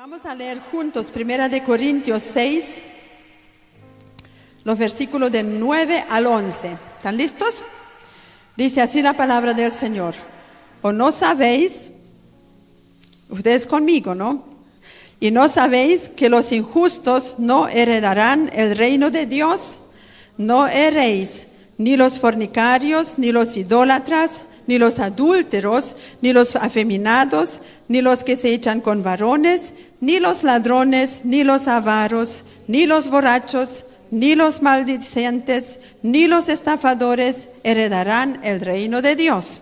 Vamos a leer juntos 1 Corintios 6, los versículos del 9 al 11. ¿Están listos? Dice así la palabra del Señor. ¿O no sabéis? Ustedes conmigo, ¿no? ¿Y no sabéis que los injustos no heredarán el reino de Dios? No erréis, ni los fornicarios, ni los idólatras, ni los adúlteros, ni los afeminados, ni los que se echan con varones, ni los ladrones, ni los avaros, ni los borrachos, ni los maldicientes, ni los estafadores heredarán el reino de Dios.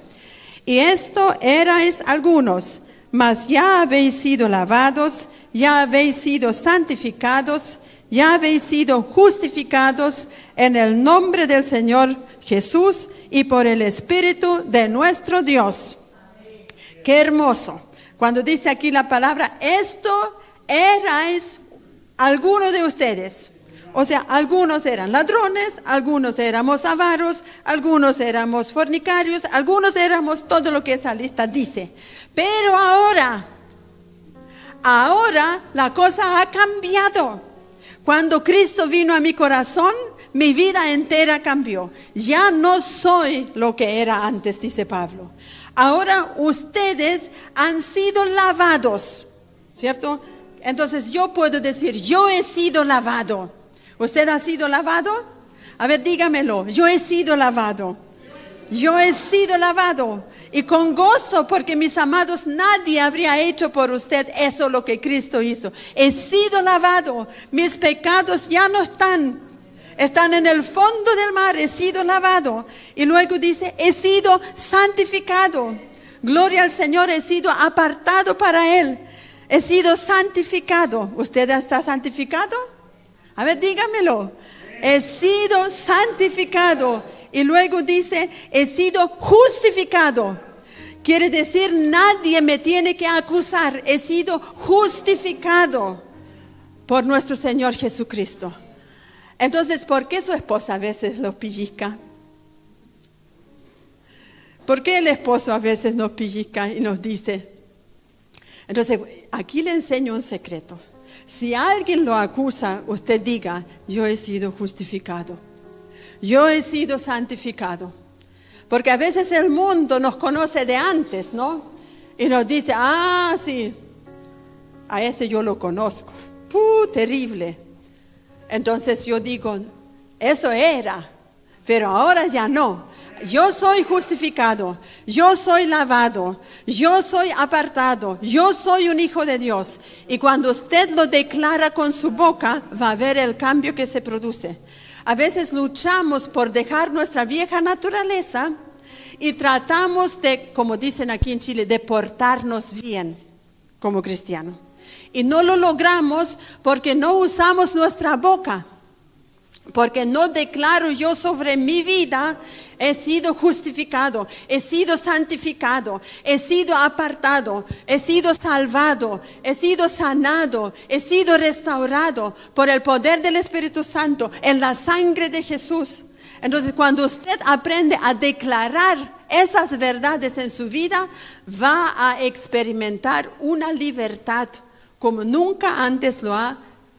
Y esto erais algunos, mas ya habéis sido lavados, ya habéis sido santificados, ya habéis sido justificados en el nombre del Señor Jesús y por el Espíritu de nuestro Dios. Qué hermoso. Cuando dice aquí la palabra, esto erais algunos de ustedes. O sea, algunos eran ladrones, algunos éramos avaros, algunos éramos fornicarios, algunos éramos todo lo que esa lista dice. Pero ahora la cosa ha cambiado. Cuando Cristo vino a mi corazón, mi vida entera cambió. Ya no soy lo que era antes, dice Pablo. Ahora ustedes han sido lavados, ¿cierto? Entonces yo puedo decir, yo he sido lavado. ¿Usted ha sido lavado? A ver, dígamelo. Yo he sido lavado. Yo he sido lavado. Y con gozo, porque mis amados, nadie habría hecho por usted eso lo que Cristo hizo. He sido lavado. Mis pecados ya no están en el fondo del mar. He sido lavado. Y luego dice, he sido santificado. Gloria al Señor, he sido apartado para Él. He sido santificado. ¿Usted está santificado? A ver, dígamelo. He sido santificado. Y luego dice, he sido justificado. Quiere decir, nadie me tiene que acusar. He sido justificado por nuestro Señor Jesucristo. Entonces, ¿por qué su esposa a veces lo pellizca? ¿Por qué el esposo a veces nos pellizca y nos dice? Entonces, aquí le enseño un secreto. Si alguien lo acusa, usted diga, yo he sido justificado. Yo he sido santificado. Porque a veces el mundo nos conoce de antes, ¿no? Y nos dice, sí, a ese yo lo conozco. Terrible. Entonces yo digo, eso era, pero ahora ya no. Yo soy justificado, yo soy lavado, yo soy apartado, yo soy un hijo de Dios. Y cuando usted lo declara con su boca, va a ver el cambio que se produce. A veces luchamos por dejar nuestra vieja naturaleza y tratamos de, como dicen aquí en Chile, de portarnos bien como cristianos. Y no lo logramos porque no usamos nuestra boca. Porque no declaro yo sobre mi vida, he sido justificado, he sido santificado, he sido apartado, he sido salvado, he sido sanado, he sido restaurado por el poder del Espíritu Santo en la sangre de Jesús. Entonces, cuando usted aprende a declarar esas verdades en su vida, va a experimentar una libertad como nunca antes lo ha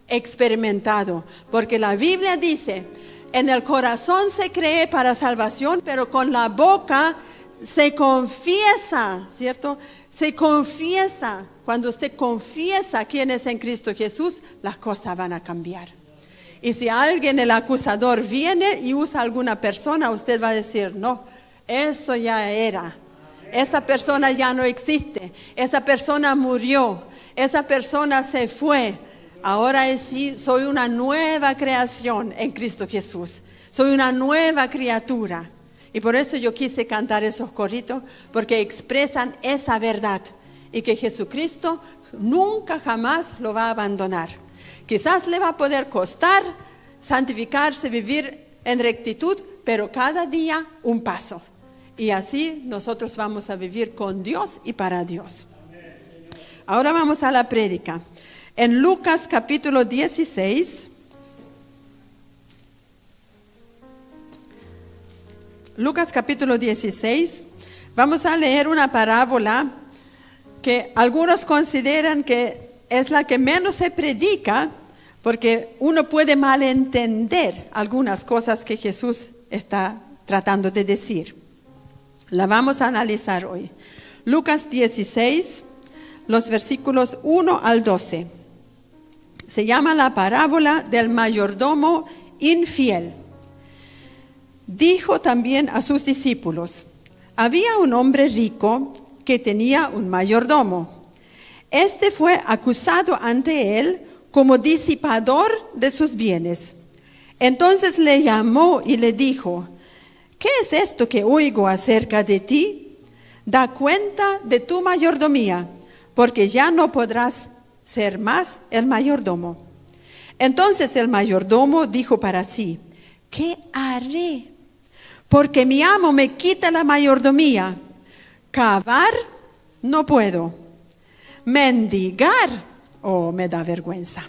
experimentado, porque la Biblia dice, en el corazón se cree para salvación, pero con la boca se confiesa, ¿cierto? Se confiesa. Cuando usted confiesa quién es en Cristo Jesús, las cosas van a cambiar. Y si alguien, el acusador, viene y usa a alguna persona, usted va a decir, no, eso ya era. Esa persona ya no existe. Esa persona murió. Esa persona se fue. Ahora sí, soy una nueva creación en Cristo Jesús. Soy una nueva criatura. Y por eso yo quise cantar esos coritos, porque expresan esa verdad. Y que Jesucristo nunca jamás lo va a abandonar. Quizás le va a poder costar santificarse, vivir en rectitud, pero cada día un paso. Y así nosotros vamos a vivir con Dios y para Dios. Ahora vamos a la prédica. En Lucas capítulo 16, vamos a leer una parábola que algunos consideran que es la que menos se predica porque uno puede malentender algunas cosas que Jesús está tratando de decir. La vamos a analizar hoy. Lucas 16, los versículos 1 al 12. Se llama la parábola del mayordomo infiel. Dijo también a sus discípulos: había un hombre rico que tenía un mayordomo. Este fue acusado ante él como disipador de sus bienes. Entonces le llamó y le dijo: ¿qué es esto que oigo acerca de ti? Da cuenta de tu mayordomía, porque ya no podrás ser más el mayordomo. Entonces el mayordomo dijo para sí: ¿qué haré? Porque mi amo me quita la mayordomía. Cavar no puedo. Mendigar, me da vergüenza.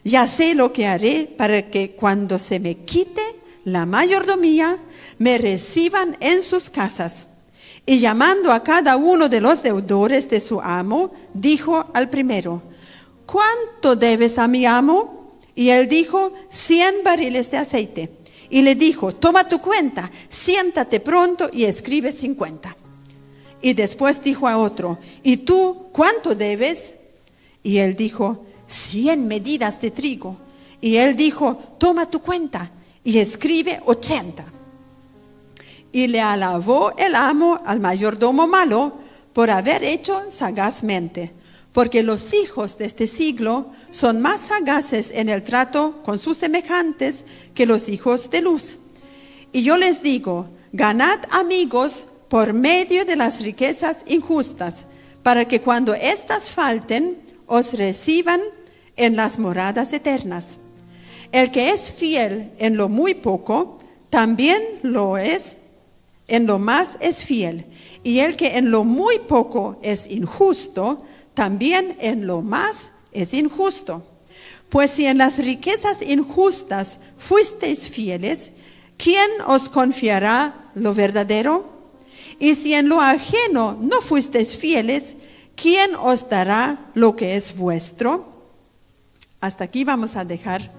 Ya sé lo que haré para que cuando se me quite la mayordomía, me reciban en sus casas. Y llamando a cada uno de los deudores de su amo, dijo al primero: ¿cuánto debes a mi amo? Y él dijo: 100 barriles de aceite. Y le dijo: toma tu cuenta, siéntate pronto y escribe 50. Y después dijo a otro: ¿y tú cuánto debes? Y él dijo: 100 medidas de trigo. Y él dijo: toma tu cuenta y escribe 80. Y le alabó el amo al mayordomo malo por haber hecho sagazmente, porque los hijos de este siglo son más sagaces en el trato con sus semejantes que los hijos de luz. Y yo les digo: ganad amigos por medio de las riquezas injustas, para que cuando éstas falten, os reciban en las moradas eternas. El que es fiel en lo muy poco, también lo es, en lo más es fiel. Y el que en lo muy poco es injusto, también en lo más es injusto. Pues si en las riquezas injustas fuisteis fieles, ¿quién os confiará lo verdadero? Y si en lo ajeno no fuisteis fieles, ¿quién os dará lo que es vuestro? Hasta aquí vamos a dejar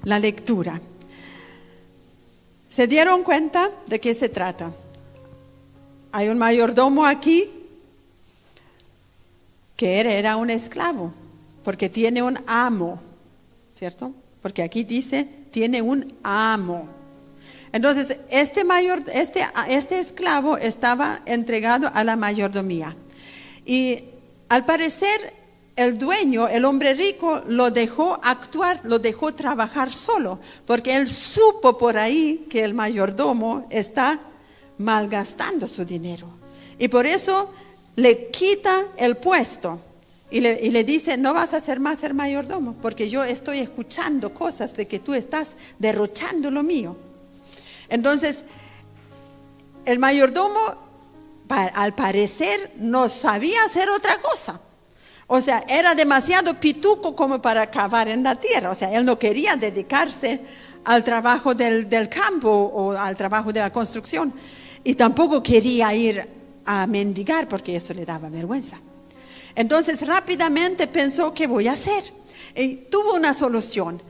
la lectura. ¿Se dieron cuenta de qué se trata? Hay un mayordomo aquí que era un esclavo, porque tiene un amo, ¿cierto? Porque aquí dice, tiene un amo. Entonces, este esclavo estaba entregado a la mayordomía. Y al parecer, el dueño, el hombre rico, lo dejó actuar, lo dejó trabajar solo, porque él supo por ahí que el mayordomo está malgastando su dinero. Y por eso le quita el puesto y le dice: no vas a ser más el mayordomo, porque yo estoy escuchando cosas de que tú estás derrochando lo mío. Entonces, el mayordomo, al parecer, no sabía hacer otra cosa. O sea, era demasiado pituco como para cavar en la tierra. O sea, él no quería dedicarse al trabajo del campo o al trabajo de la construcción. Y tampoco quería ir a mendigar, porque eso le daba vergüenza. Entonces, rápidamente pensó: ¿qué voy a hacer? Y tuvo una solución,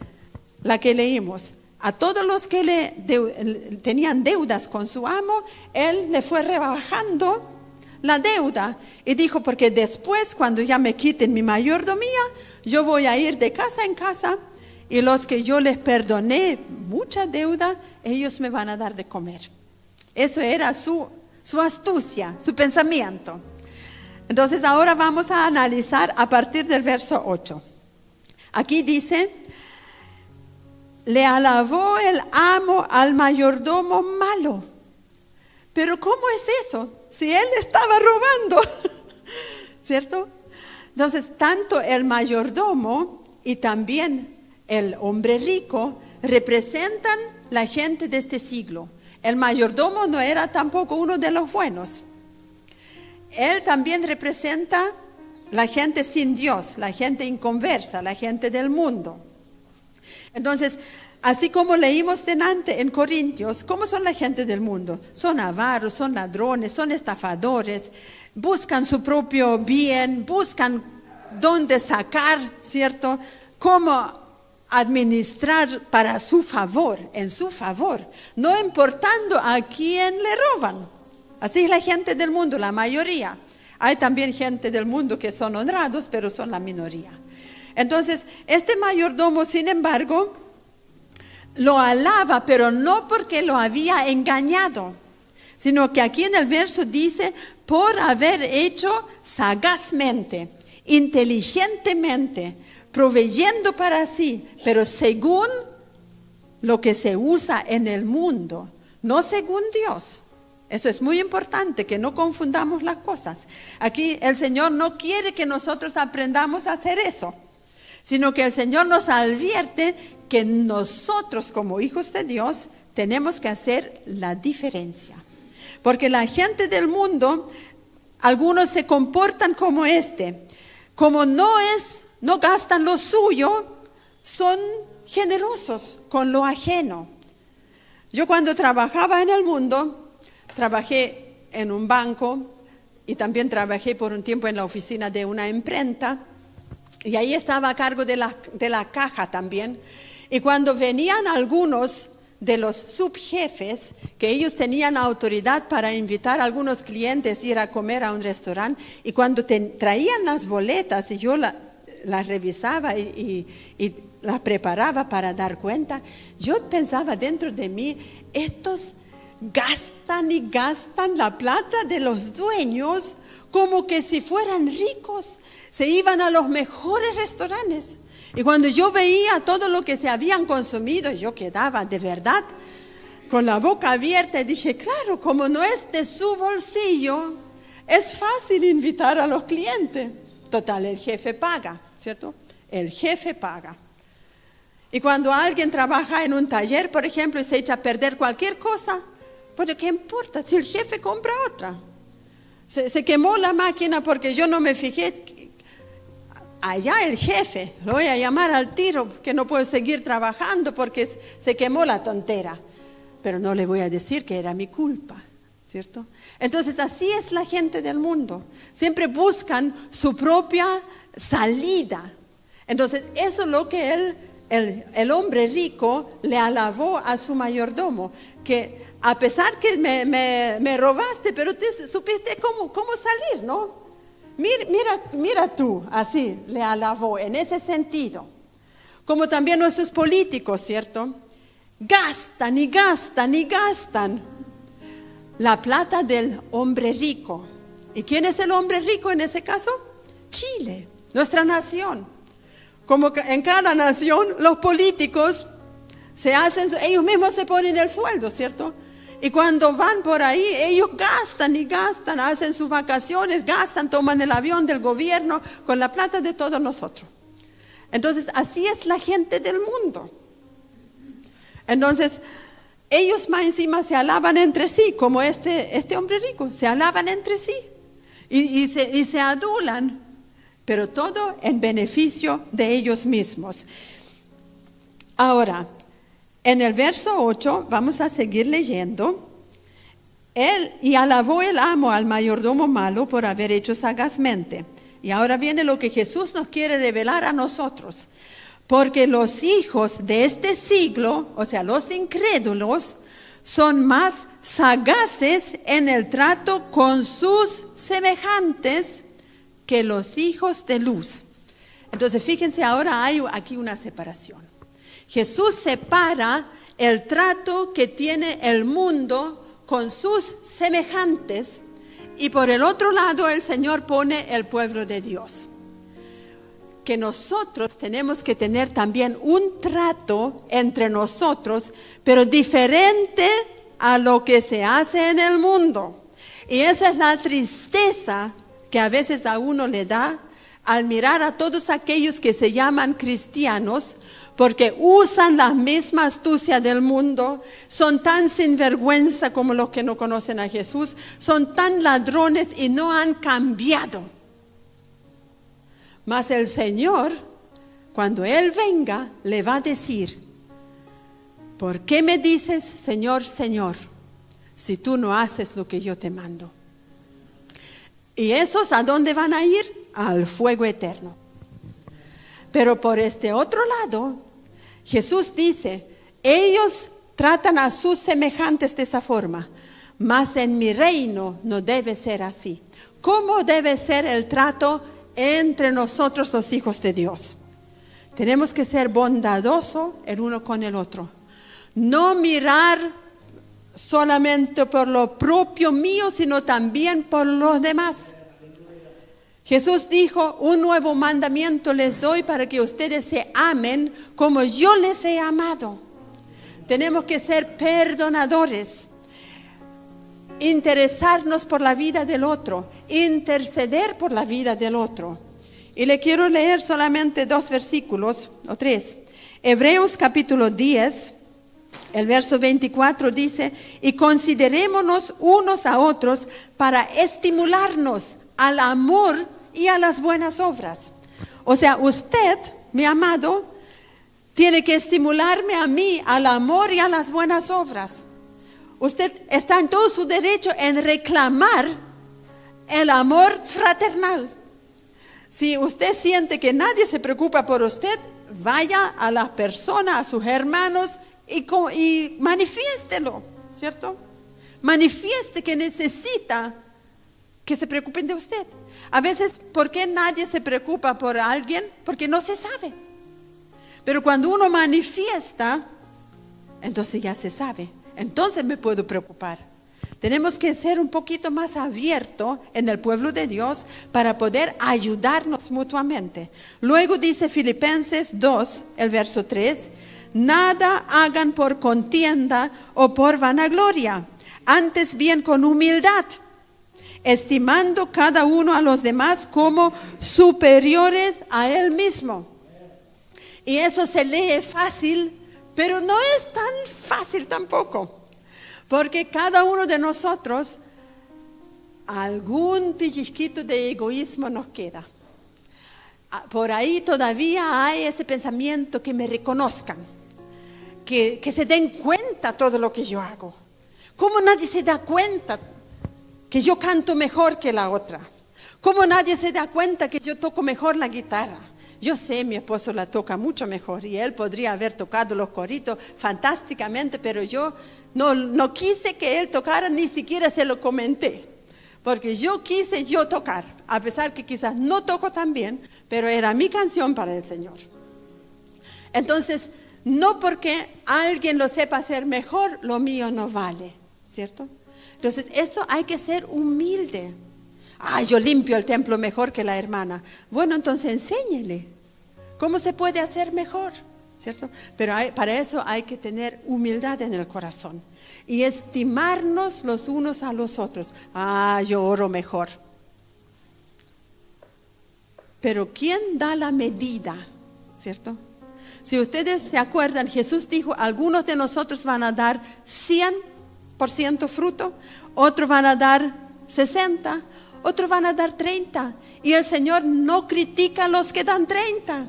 la que leímos. A todos los que tenían deudas con su amo, él le fue rebajando la deuda. Y dijo: porque después, cuando ya me quiten mi mayordomía, yo voy a ir de casa en casa, y los que yo les perdoné mucha deuda, ellos me van a dar de comer. Eso era su astucia, su pensamiento. Entonces ahora vamos a analizar a partir del verso 8. Aquí dice: le alabó el amo al mayordomo malo. Pero ¿cómo es eso? Si él estaba robando, ¿cierto? Entonces, tanto el mayordomo y también el hombre rico representan la gente de este siglo. El mayordomo no era tampoco uno de los buenos. Él también representa la gente sin Dios, la gente inconversa, la gente del mundo. Entonces, así como leímos delante en Corintios, ¿cómo son la gente del mundo? Son avaros, son ladrones, son estafadores, buscan su propio bien, buscan dónde sacar, ¿cierto? Cómo administrar para su favor, en su favor, no importando a quién le roban. Así es la gente del mundo, la mayoría. Hay también gente del mundo que son honrados, pero son la minoría. Entonces, este mayordomo, sin embargo, lo alaba, pero no porque lo había engañado, sino que aquí en el verso dice, por haber hecho sagazmente, inteligentemente, proveyendo para sí, pero según lo que se usa en el mundo, no según Dios. Eso es muy importante, que no confundamos las cosas. Aquí el Señor no quiere que nosotros aprendamos a hacer eso, sino que el Señor nos advierte que nosotros como hijos de Dios tenemos que hacer la diferencia. Porque la gente del mundo, algunos se comportan como como no gastan lo suyo, son generosos con lo ajeno. Yo cuando trabajaba en el mundo, trabajé en un banco y también trabajé por un tiempo en la oficina de una imprenta y ahí estaba a cargo de la caja también. Y cuando venían algunos de los subjefes, que ellos tenían autoridad para invitar a algunos clientes a ir a comer a un restaurante, y cuando traían las boletas y yo las revisaba y las preparaba para dar cuenta, yo pensaba dentro de mí, estos gastan y gastan la plata de los dueños como que si fueran ricos, se iban a los mejores restaurantes. Y cuando yo veía todo lo que se habían consumido, yo quedaba de verdad con la boca abierta y dije, claro, como no es de su bolsillo, es fácil invitar a los clientes. Total, el jefe paga, ¿cierto? El jefe paga. Y cuando alguien trabaja en un taller, por ejemplo, y se echa a perder cualquier cosa, pues ¿qué importa? Si el jefe compra otra. Se quemó la máquina porque yo no me fijé. Allá el jefe, lo voy a llamar al tiro, que no puedo seguir trabajando porque se quemó la tontera. Pero no le voy a decir que era mi culpa, ¿cierto? Entonces así es la gente del mundo. Siempre buscan su propia salida. Entonces eso es lo que el hombre rico le alabó a su mayordomo. Que a pesar que me robaste, pero te supiste cómo salir, ¿no? Mira tú, así le alabó en ese sentido. Como también nuestros políticos, ¿cierto? Gastan y gastan y gastan la plata del hombre rico. ¿Y quién es el hombre rico en ese caso? Chile, nuestra nación. Como en cada nación, los políticos ellos mismos se ponen el sueldo, ¿cierto? Y cuando van por ahí, ellos gastan y gastan, hacen sus vacaciones, gastan, toman el avión del gobierno con la plata de todos nosotros. Entonces, así es la gente del mundo. Entonces, ellos más encima se alaban entre sí, como este hombre rico, se alaban entre sí y se adulan, pero todo en beneficio de ellos mismos. Ahora, en el verso 8, vamos a seguir leyendo. Y alabó el amo al mayordomo malo por haber hecho sagazmente. Y ahora viene lo que Jesús nos quiere revelar a nosotros. Porque los hijos de este siglo, o sea, los incrédulos, son más sagaces en el trato con sus semejantes que los hijos de luz. Entonces, fíjense, ahora hay aquí una separación. Jesús separa el trato que tiene el mundo con sus semejantes y por el otro lado el Señor pone el pueblo de Dios. Que nosotros tenemos que tener también un trato entre nosotros, pero diferente a lo que se hace en el mundo. Y esa es la tristeza que a veces a uno le da al mirar a todos aquellos que se llaman cristianos, porque usan la misma astucia del mundo, son tan sinvergüenza como los que no conocen a Jesús, son tan ladrones y no han cambiado. Mas el Señor, cuando Él venga, le va a decir, ¿por qué me dices, Señor, Señor, si tú no haces lo que yo te mando? ¿Y esos a dónde van a ir? Al fuego eterno. Pero por este otro lado, Jesús dice, ellos tratan a sus semejantes de esa forma, mas en mi reino no debe ser así. ¿Cómo debe ser el trato entre nosotros los hijos de Dios? Tenemos que ser bondadosos el uno con el otro. No mirar solamente por lo propio mío, sino también por los demás. Jesús dijo, un nuevo mandamiento les doy para que ustedes se amen como yo les he amado. Tenemos que ser perdonadores, interesarnos por la vida del otro, interceder por la vida del otro. Y le quiero leer solamente 2 versículos, o 3. Hebreos capítulo 10, el verso 24 dice, y considerémonos unos a otros para estimularnos al amor y a las buenas obras. O sea, usted, mi amado, tiene que estimularme a mí al amor y a las buenas obras. Usted está en todo su derecho en reclamar el amor fraternal. Si usted siente que nadie se preocupa por usted, vaya a la persona, a sus hermanos y manifiéstelo, ¿cierto? Manifieste que necesita que se preocupen de usted. A veces, ¿por qué nadie se preocupa por alguien? Porque no se sabe. Pero cuando uno manifiesta, entonces ya se sabe. Entonces me puedo preocupar. Tenemos que ser un poquito más abiertos en el pueblo de Dios para poder ayudarnos mutuamente. Luego dice Filipenses 2, el verso 3, nada hagan por contienda o por vanagloria, antes bien con humildad, estimando cada uno a los demás como superiores a él mismo. Y eso se lee fácil, pero no es tan fácil tampoco. Porque cada uno de nosotros, algún pellizquito de egoísmo nos queda. Por ahí todavía hay ese pensamiento que me reconozcan, que se den cuenta todo lo que yo hago. ¿Cómo nadie se da cuenta que yo canto mejor que la otra? ¿Cómo nadie se da cuenta que yo toco mejor la guitarra? Yo sé, mi esposo la toca mucho mejor y él podría haber tocado los coritos fantásticamente, pero yo no quise que él tocara, ni siquiera se lo comenté, porque yo quise tocar, a pesar que quizás no toco tan bien, pero era mi canción para el Señor. Entonces, no porque alguien lo sepa hacer mejor, lo mío no vale, ¿cierto? Entonces, eso hay que ser humilde. Yo limpio el templo mejor que la hermana. Bueno, entonces enséñele cómo se puede hacer mejor, ¿cierto? Pero para eso hay que tener humildad en el corazón y estimarnos los unos a los otros. Yo oro mejor. Pero ¿quién da la medida, cierto? Si ustedes se acuerdan, Jesús dijo, algunos de nosotros van a dar 100% fruto, otros van a dar 60%, otros van a dar 30%. Y el Señor no critica a los que dan 30%,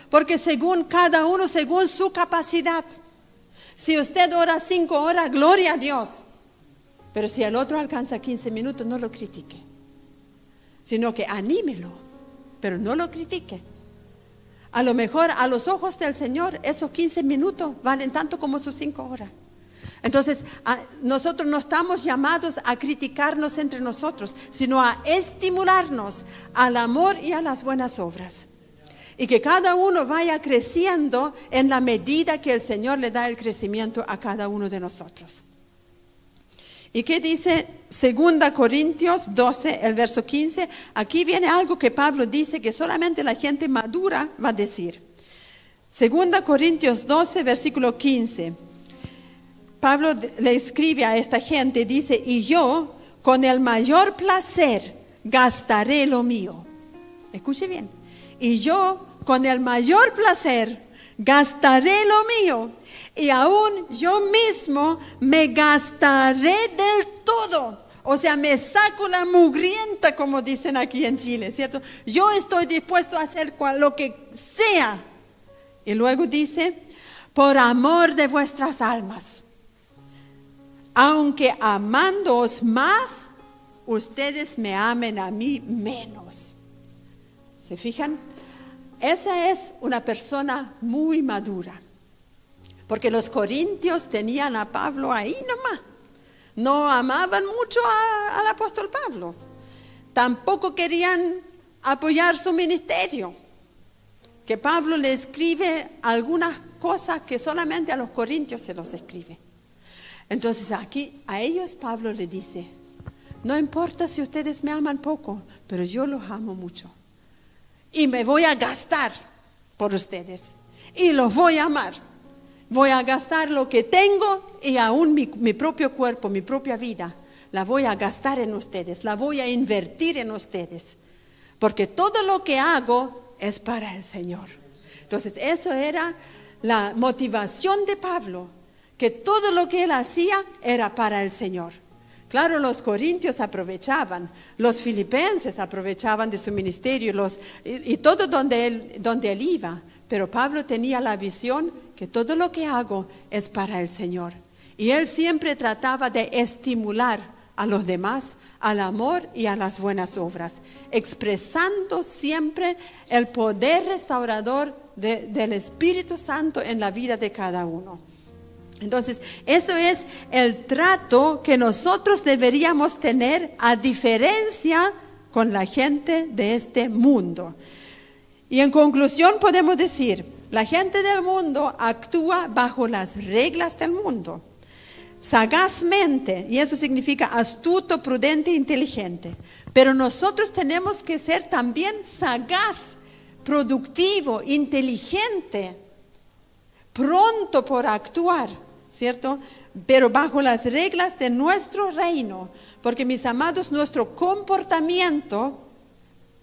porque según cada uno, según su capacidad. Si usted ora 5 horas, gloria a Dios. Pero si el otro alcanza 15 minutos, no lo critique, sino que anímelo, pero no lo critique. A lo mejor a los ojos del Señor esos 15 minutos valen tanto como sus 5 horas. Entonces, nosotros no estamos llamados a criticarnos entre nosotros, sino a estimularnos al amor y a las buenas obras. Y que cada uno vaya creciendo en la medida que el Señor le da el crecimiento a cada uno de nosotros. ¿Y qué dice 2 Corintios 12, el verso 15? Aquí viene algo que Pablo dice que solamente la gente madura va a decir. 2 Corintios 12, versículo 15. Pablo le escribe a esta gente, dice, y yo con el mayor placer gastaré lo mío. Escuche bien. Y yo con el mayor placer gastaré lo mío. Y aún yo mismo me gastaré del todo. O sea, me saco la mugrienta, como dicen aquí en Chile, ¿cierto? Yo estoy dispuesto a hacer lo que sea. Y luego dice, por amor de vuestras almas. Aunque amándoos más, ustedes me amen a mí menos. ¿Se fijan? esa es una persona muy madura. Porque los corintios tenían a Pablo ahí nomás. No amaban mucho al apóstol Pablo. Tampoco querían apoyar su ministerio. Que Pablo le escribe algunas cosas que solamente a los corintios se los escribe. Entonces aquí a ellos Pablo le dice, no importa si ustedes me aman poco, pero yo los amo mucho. Y me voy a gastar por ustedes. Y los voy a amar. Voy a gastar lo que tengo y aún mi propio cuerpo, mi propia vida, la voy a gastar en ustedes, la voy a invertir en ustedes. Porque todo lo que hago es para el Señor. Entonces, eso era la motivación de Pablo, que todo lo que él hacía era para el Señor. Claro, los corintios aprovechaban, los filipenses aprovechaban de su ministerio y todo donde él iba. Pero Pablo tenía la visión que todo lo que hago es para el Señor. Y él siempre trataba de estimular a los demás al amor y a las buenas obras, expresando siempre el poder restaurador del Espíritu Santo en la vida de cada uno. Entonces, eso es el trato que nosotros deberíamos tener a diferencia con la gente de este mundo. Y en conclusión podemos decir, la gente del mundo actúa bajo las reglas del mundo, sagazmente, y eso significa astuto, prudente e inteligente. Pero nosotros tenemos que ser también sagaz, productivo, inteligente, pronto por actuar, ¿cierto? Pero bajo las reglas de nuestro reino, porque mis amados, nuestro comportamiento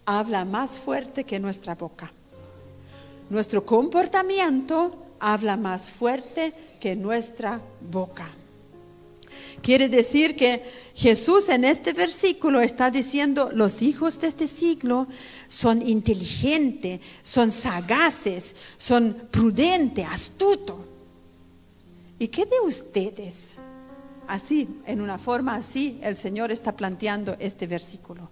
habla más fuerte que nuestra boca. Nuestro comportamiento habla más fuerte que nuestra boca. Quiere decir que Jesús en este versículo está diciendo, los hijos de este siglo son inteligentes, son sagaces, son prudentes, astutos. ¿Y qué de ustedes? Así, en una forma así, el Señor está planteando este versículo.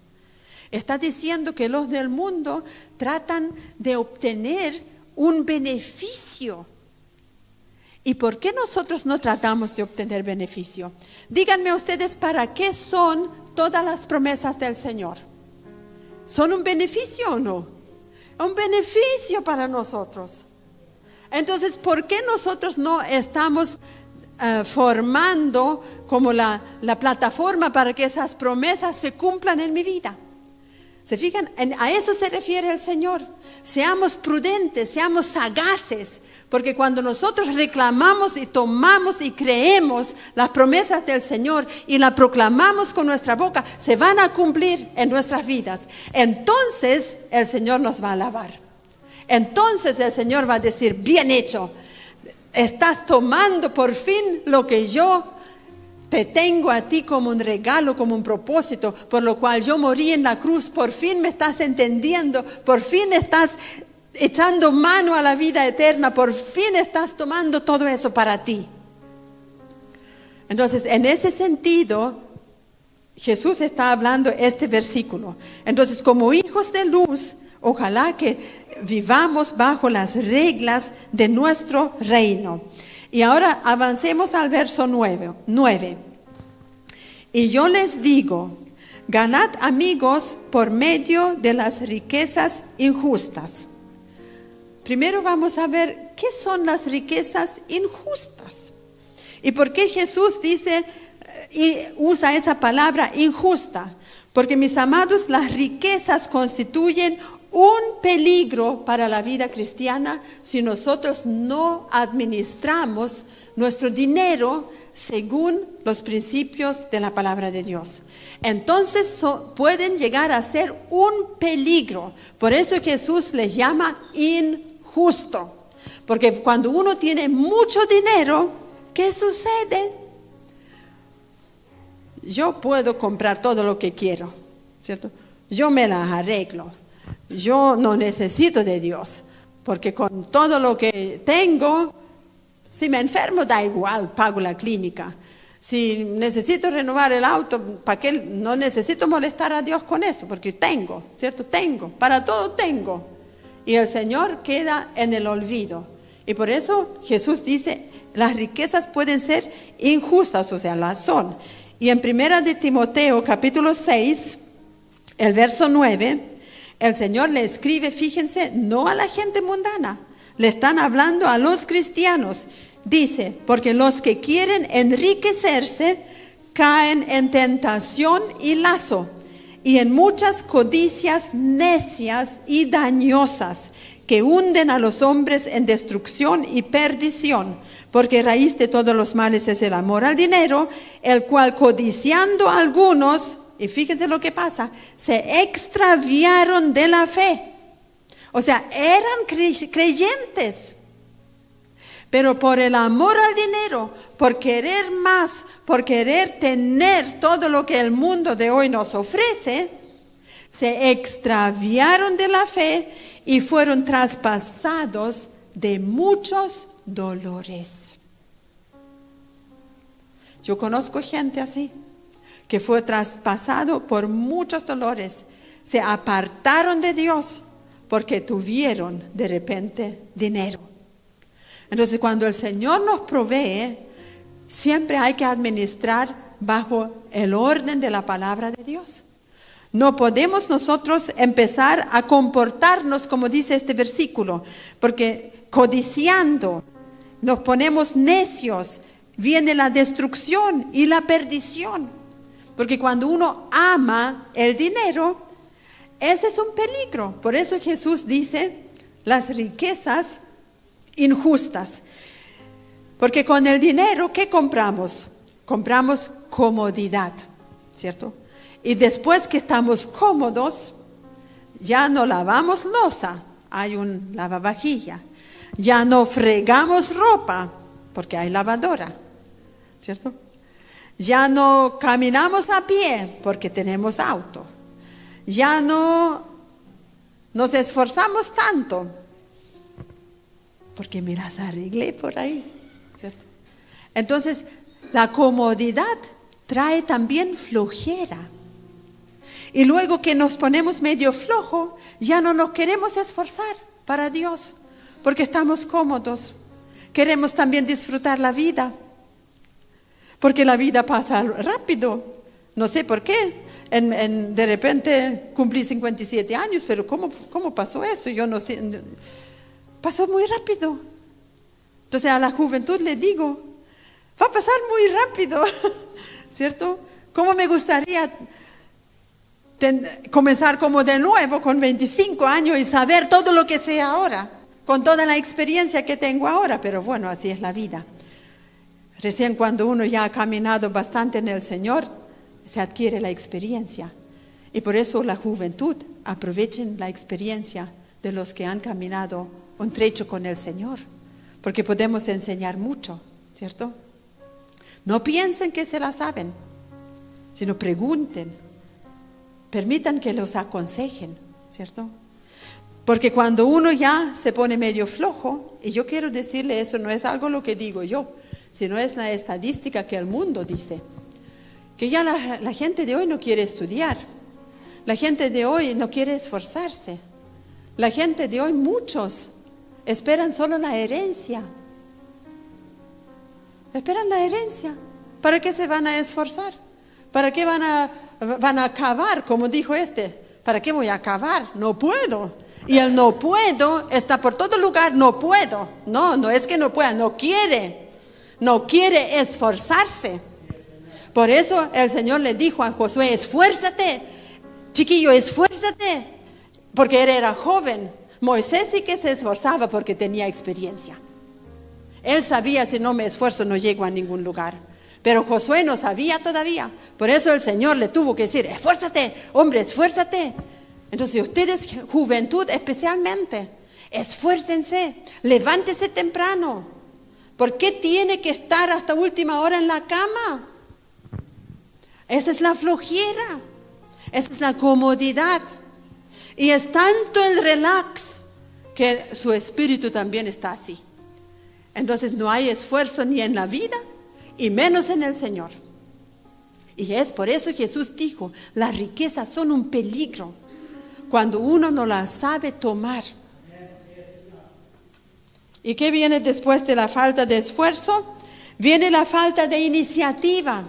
Está diciendo que los del mundo tratan de obtener un beneficio. ¿Y por qué nosotros no tratamos de obtener beneficio? Díganme ustedes, ¿para qué son todas las promesas del Señor? ¿Son un beneficio o no? Un beneficio para nosotros. Entonces, ¿por qué nosotros no estamos formando como la plataforma para que esas promesas se cumplan en mi vida? ¿Se fijan? A eso se refiere el Señor. Seamos prudentes, seamos sagaces, porque cuando nosotros reclamamos y tomamos y creemos las promesas del Señor y las proclamamos con nuestra boca, se van a cumplir en nuestras vidas. Entonces el Señor nos va a alabar. Entonces el Señor va a decir, bien hecho, estás tomando por fin lo que yo te tengo a ti como un regalo, como un propósito, por lo cual yo morí en la cruz. Por fin me estás entendiendo, por fin estás echando mano a la vida eterna, por fin estás tomando todo eso para ti. Entonces, en ese sentido, Jesús está hablando este versículo. Entonces, como hijos de luz, ojalá que vivamos bajo las reglas de nuestro reino. Y ahora avancemos al verso 9. Y yo les digo, ganad amigos por medio de las riquezas injustas. Primero vamos a ver qué son las riquezas injustas. Y por qué Jesús dice y usa esa palabra injusta. Porque mis amados, las riquezas constituyen un peligro para la vida cristiana si nosotros no administramos nuestro dinero según los principios de la palabra de Dios. Entonces pueden llegar a ser un peligro. Por eso Jesús les llama injusto. Porque cuando uno tiene mucho dinero, ¿qué sucede? Yo puedo comprar todo lo que quiero, ¿cierto? Yo me las arreglo. Yo no necesito de Dios, porque con todo lo que tengo, si me enfermo da igual, pago la clínica. Si necesito renovar el auto, ¿para qué? No necesito molestar a Dios con eso, porque tengo, ¿cierto? Tengo, para todo tengo. y el Señor queda en el olvido. Y por eso Jesús dice, las riquezas pueden ser injustas, o sea, las son. Y en 1 de Timoteo, capítulo 6, el verso 9, el Señor le escribe, fíjense, no a la gente mundana, le están hablando a los cristianos. Dice, porque los que quieren enriquecerse caen en tentación y lazo, y en muchas codicias necias y dañosas, que hunden a los hombres en destrucción y perdición, porque raíz de todos los males es el amor al dinero, el cual codiciando algunos, y fíjense lo que pasa, se extraviaron de la fe. O sea, eran creyentes, pero por el amor al dinero, por querer más, por querer tener todo lo que el mundo de hoy nos ofrece, se extraviaron de la fe y fueron traspasados de muchos dolores. Yo conozco gente así, que fue traspasado por muchos dolores. Se apartaron de Dios porque tuvieron de repente dinero. Entonces, cuando el Señor nos provee, siempre hay que administrar bajo el orden de la palabra de Dios. No podemos nosotros empezar a comportarnos como dice este versículo, porque codiciando nos ponemos necios, viene la destrucción y la perdición. Porque cuando uno ama el dinero, ese es un peligro. Por eso Jesús dice, las riquezas injustas. Porque con el dinero, ¿qué compramos? Compramos comodidad, ¿cierto? Y después que estamos cómodos, ya no lavamos loza, hay un lavavajilla. Ya no fregamos ropa, porque hay lavadora, ¿cierto? Ya no caminamos a pie, porque tenemos auto. Ya no nos esforzamos tanto, porque me las arreglé por ahí, ¿cierto? Entonces, la comodidad trae también flojera. Y luego que nos ponemos medio flojo, ya no nos queremos esforzar para Dios, porque estamos cómodos. Queremos también disfrutar la vida, porque la vida pasa rápido. No sé por qué. De repente cumplí 57 años, pero ¿cómo pasó eso? Yo no sé. Pasó muy rápido. Entonces a la juventud le digo, va a pasar muy rápido, ¿cierto? ¿Cómo me gustaría comenzar como de nuevo con 25 años y saber todo lo que sé ahora, con toda la experiencia que tengo ahora? Pero bueno, así es la vida. Recién cuando uno ya ha caminado bastante en el Señor, se adquiere la experiencia. Y por eso la juventud, aprovechen la experiencia de los que han caminado un trecho con el Señor, porque podemos enseñar mucho, ¿cierto? No piensen que se la saben, sino pregunten, permitan que los aconsejen, ¿cierto? Porque cuando uno ya se pone medio flojo, y yo quiero decirle eso, no es algo lo que digo yo, sino es la estadística que el mundo dice, que ya la gente de hoy no quiere estudiar, la gente de hoy no quiere esforzarse, la gente de hoy, muchos, esperan solo la herencia. Esperan la herencia. ¿Para qué se van a esforzar? ¿Para qué van a acabar? Como dijo ¿para qué voy a acabar? No puedo. Y el no puedo está por todo lugar, no puedo. No es que no pueda, no quiere. No quiere esforzarse. Por eso el Señor le dijo a Josué, esfuérzate, chiquillo, esfuérzate, porque él era joven. Moisés sí que se esforzaba porque tenía experiencia. Él sabía, si no me esfuerzo no llego a ningún lugar. Pero Josué no sabía todavía. Por eso el Señor le tuvo que decir, esfuérzate, hombre, esfuérzate. Entonces ustedes, juventud especialmente, esfuércense, levántese temprano. ¿Por qué tiene que estar hasta última hora en la cama? Esa es la flojera, esa es la comodidad. Y es tanto el relax que su espíritu también está así. Entonces no hay esfuerzo ni en la vida y menos en el Señor. Y es por eso Jesús dijo, las riquezas son un peligro cuando uno no las sabe tomar. ¿Y qué viene después de la falta de esfuerzo? Viene la falta de iniciativa.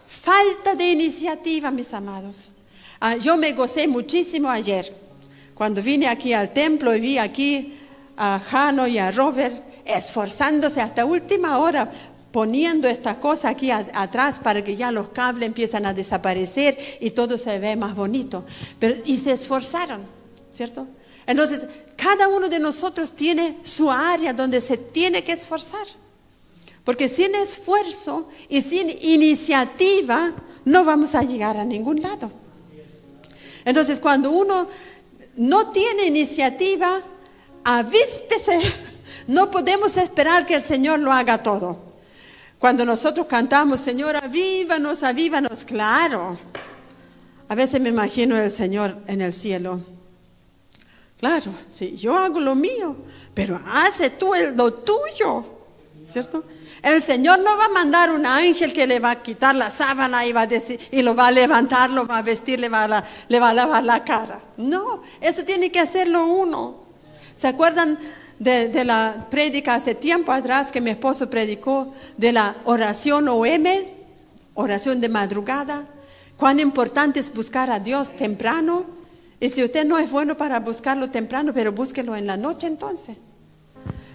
Falta de iniciativa, mis amados. Yo me gocé muchísimo ayer, cuando vine aquí al templo y vi aquí a Jano y a Robert esforzándose hasta última hora, poniendo esta cosa aquí atrás para que ya los cables empiezan a desaparecer y todo se ve más bonito. Y se esforzaron, ¿cierto? Entonces, cada uno de nosotros tiene su área donde se tiene que esforzar. Porque sin esfuerzo y sin iniciativa no vamos a llegar a ningún lado. Entonces, cuando uno no tiene iniciativa, avíspese. No podemos esperar que el Señor lo haga todo. Cuando nosotros cantamos, Señor, avívanos, avívanos, claro. A veces me imagino el Señor en el cielo. Claro, sí, yo hago lo mío, pero hace tú lo tuyo, ¿cierto? El Señor no va a mandar un ángel que le va a quitar la sábana y va a decir, y lo va a levantar, lo va a vestir, le va a lavar la cara. No, eso tiene que hacerlo uno. ¿Se acuerdan de la prédica hace tiempo atrás que mi esposo predicó de la oración OM, oración de madrugada? Cuán importante es buscar a Dios temprano. Y si usted no es bueno para buscarlo temprano, pero búsquelo en la noche entonces.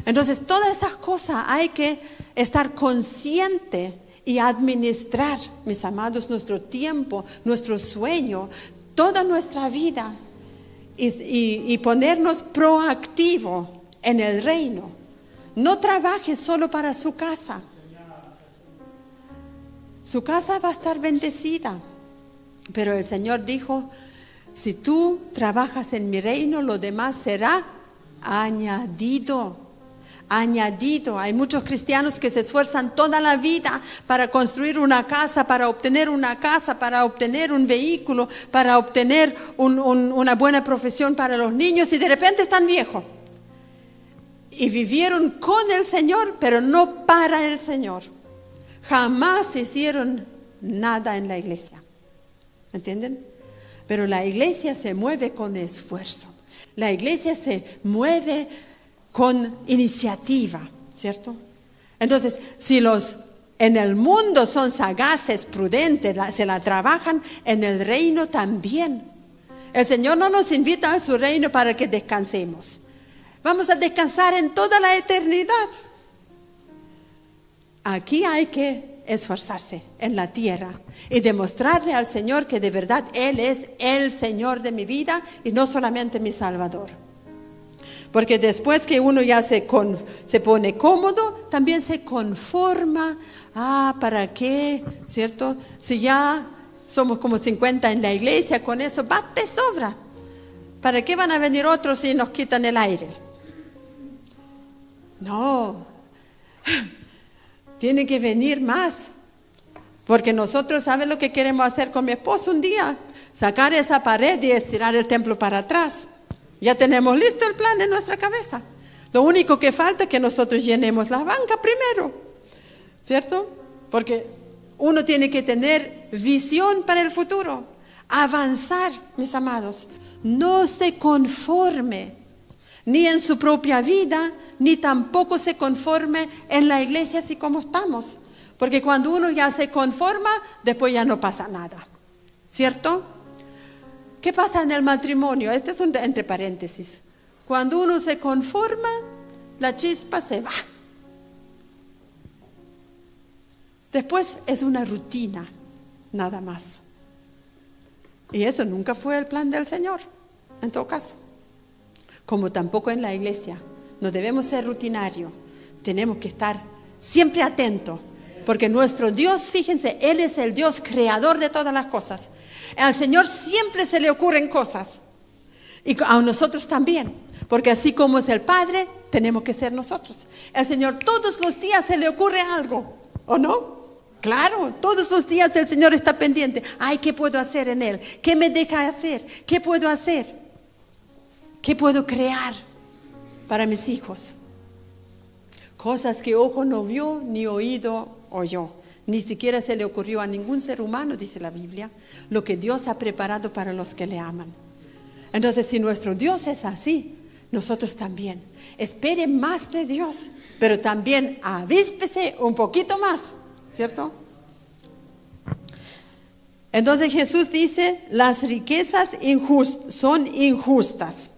Entonces, todas esas cosas hay que estar consciente y administrar, mis amados, nuestro tiempo, nuestro sueño, toda nuestra vida y ponernos proactivos en el reino. No trabaje solo para su casa. Su casa va a estar bendecida, pero el Señor dijo, si tú trabajas en mi reino, lo demás será añadido. Añadido. Hay muchos cristianos que se esfuerzan toda la vida para construir una casa, para obtener una casa, para obtener un vehículo, para obtener una buena profesión para los niños y de repente están viejos. Y vivieron con el Señor, pero no para el Señor. Jamás hicieron nada en la iglesia. ¿Entienden? Pero la iglesia se mueve con esfuerzo. La iglesia se mueve con iniciativa, ¿cierto? Entonces, si los en el mundo son sagaces, prudentes, se la trabajan, en el reino también. El Señor no nos invita a su reino para que descansemos. Vamos a descansar en toda la eternidad. Aquí hay que esforzarse en la tierra y demostrarle al Señor que de verdad Él es el Señor de mi vida y no solamente mi Salvador. Porque después que uno ya se pone cómodo, también se conforma. ¿Para qué? ¿Cierto? Si ya somos como 50 en la iglesia, con eso basta y sobra. ¿Para qué van a venir otros si nos quitan el aire? No. Tiene que venir más. Porque nosotros, ¿saben lo que queremos hacer con mi esposo un día? Sacar esa pared y estirar el templo para atrás. Ya tenemos listo el plan en nuestra cabeza. Lo único que falta es que nosotros llenemos la banca primero. ¿Cierto? Porque uno tiene que tener visión para el futuro. Avanzar, mis amados. No se conforme ni en su propia vida, ni tampoco se conforme en la iglesia así como estamos. Porque cuando uno ya se conforma, después ya no pasa nada. ¿Cierto? ¿Qué pasa en el matrimonio? Este es entre paréntesis. Cuando uno se conforma, la chispa se va. Después es una rutina, nada más. Y eso nunca fue el plan del Señor, en todo caso. Como tampoco en la iglesia. No debemos ser rutinarios. Tenemos que estar siempre atentos. Porque nuestro Dios, fíjense, Él es el Dios creador de todas las cosas. Al Señor siempre se le ocurren cosas. Y a nosotros también. Porque así como es el Padre, tenemos que ser nosotros. El Señor todos los días se le ocurre algo, ¿o no? Claro, todos los días el Señor está pendiente. Ay, ¿qué puedo hacer en Él? ¿Qué me deja hacer? ¿Qué puedo hacer? ¿Qué puedo crear para mis hijos? Cosas que ojo no vio, ni oído oyó. Ni siquiera se le ocurrió a ningún ser humano, dice la Biblia, lo que Dios ha preparado para los que le aman. Entonces, si nuestro Dios es así, nosotros también. Espere más de Dios, pero también avíspese un poquito más, ¿cierto? Entonces Jesús dice, las riquezas son injustas.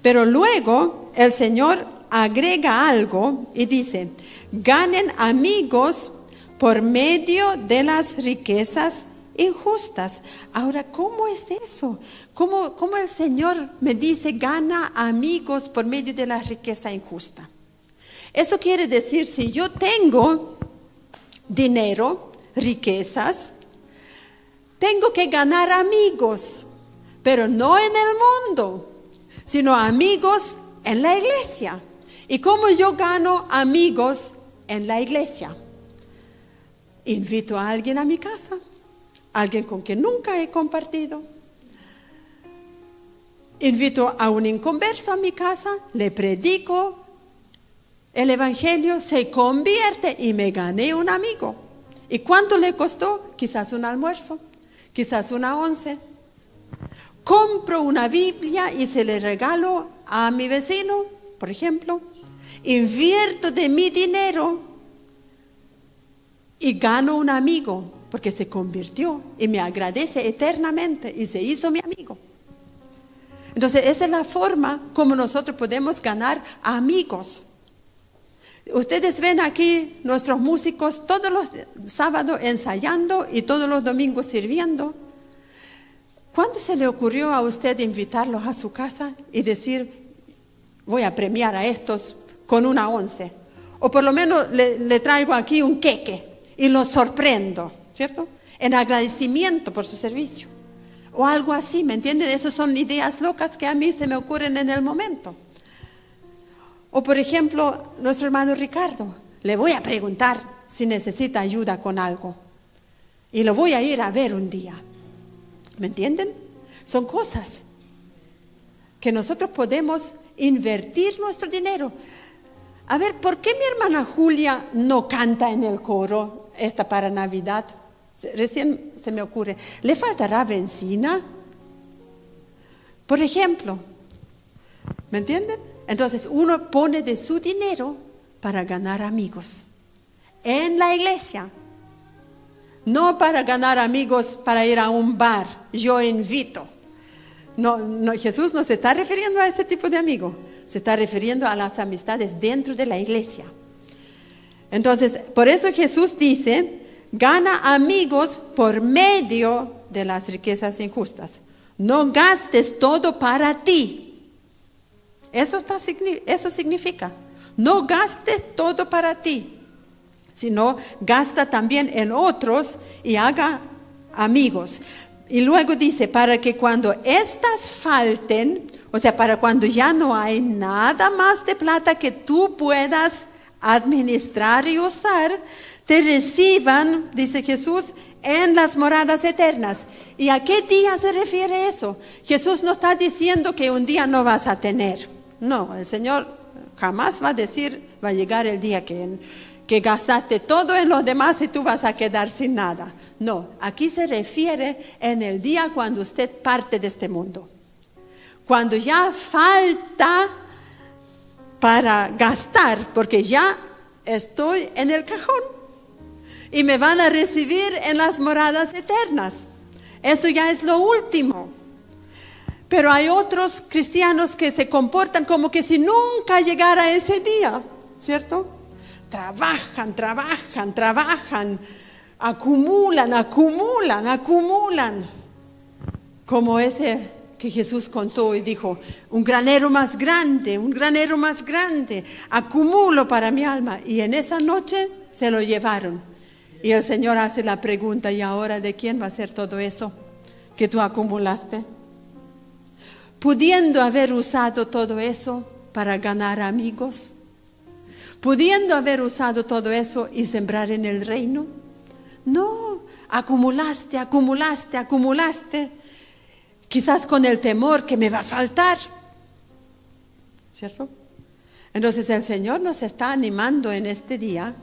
Pero luego el Señor agrega algo y dice, ganen amigos por medio de las riquezas injustas. Ahora, ¿cómo es eso? ¿Cómo el Señor me dice, gana amigos por medio de la riqueza injusta? Eso quiere decir, si yo tengo dinero, riquezas, tengo que ganar amigos, pero no en el mundo, sino amigos en la iglesia. ¿Y cómo yo gano amigos en la iglesia? Invito a alguien a mi casa, alguien con quien nunca he compartido. Invito a un inconverso a mi casa, le predico el evangelio, se convierte y me gané un amigo. ¿Y cuánto le costó? Quizás un almuerzo, quizás una once. Compro una Biblia y se le regalo a mi vecino, por ejemplo. Invierto de mi dinero y gano un amigo porque se convirtió y me agradece eternamente y se hizo mi amigo. Entonces, esa es la forma como nosotros podemos ganar amigos. Ustedes ven aquí nuestros músicos todos los sábados ensayando y todos los domingos sirviendo. ¿Cuándo se le ocurrió a usted invitarlos a su casa y decir, voy a premiar a estos con una once? O por lo menos le traigo aquí un queque y los sorprendo, ¿cierto? En agradecimiento por su servicio. O algo así, ¿me entienden? Esas son ideas locas que a mí se me ocurren en el momento. O por ejemplo, nuestro hermano Ricardo, le voy a preguntar si necesita ayuda con algo. Y lo voy a ir a ver un día. ¿Me entienden? Son cosas que nosotros podemos invertir nuestro dinero. A ver, ¿por qué mi hermana Julia no canta en el coro esta para Navidad? Recién se me ocurre. ¿Le faltará benzina? Por ejemplo. ¿Me entienden? Entonces uno pone de su dinero para ganar amigos en la iglesia. No para ganar amigos para ir a un bar. Yo invito. No, Jesús no se está refiriendo a ese tipo de amigo. Se está refiriendo a las amistades dentro de la iglesia. Entonces, por eso Jesús dice, gana amigos por medio de las riquezas injustas. No gastes todo para ti. Eso significa, no gastes todo para ti, sino gasta también en otros y haga amigos. Y luego dice, para que cuando estas falten, o sea, para cuando ya no hay nada más de plata que tú puedas administrar y usar, te reciban, dice Jesús, en las moradas eternas. ¿Y a qué día se refiere eso? Jesús no está diciendo que un día no vas a tener. No, el Señor jamás va a decir, va a llegar el día que gastaste todo en los demás y tú vas a quedar sin nada. No, aquí se refiere en el día cuando usted parte de este mundo. Cuando ya falta para gastar, porque ya estoy en el cajón y me van a recibir en las moradas eternas. Eso ya es lo último. Pero hay otros cristianos que se comportan como que si nunca llegara ese día, ¿cierto? Trabajan, acumulan. Como ese que Jesús contó y dijo, un granero más grande, acumulo para mi alma. Y en esa noche se lo llevaron. Y el Señor hace la pregunta, ¿y ahora de quién va a ser todo eso que tú acumulaste? Pudiendo haber usado todo eso para ganar amigos, pudiendo haber usado todo eso y sembrar en el reino. No, acumulaste, quizás con el temor que me va a faltar, ¿cierto? Entonces el Señor nos está animando en este día